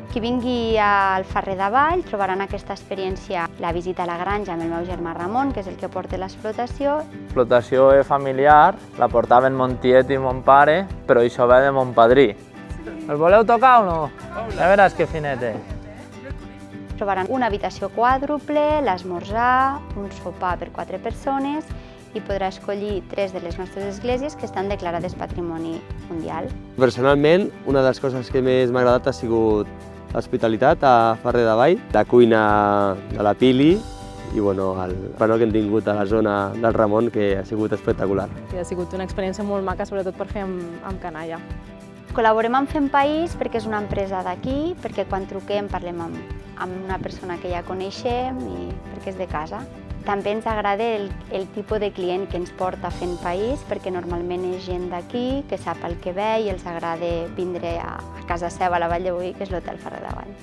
Qui vingui al Ferrer d'Avall trobaran aquesta experiència, la visita a la granja amb el meu germà Ramon, que és el que porta l'explotació. L'explotació familiar la portaven mon tiet i mon pare, però això ve de mon padrí. El voleu tocar o no? Ja veràs que finet és. Trobaran una habitació quàdruple, l'esmorzar, un sopar per 4 persones i podrà escollir 3 de les nostres esglésies que estan declarades Patrimoni Mundial. Personalment, una de les coses que més m'ha agradat ha sigut l'hospitalitat a Ferrer d'Avall, la cuina de la Pili i el panó que hem tingut a la zona del Ramon, que ha sigut espectacular. Ha sigut una experiència molt maca, sobretot per fer amb canalla. Col·laborem amb Fem País perquè és una empresa d'aquí, perquè quan truquem parlem amb una persona que ja coneixem i perquè és de casa. També ens agrada el tipus de client que ens porta Fent País, perquè normalment és gent d'aquí, que sap el que ve i els agrada vindre a casa seva a la Vall de Boí, que és l'Hotel Ferrer d'Avall.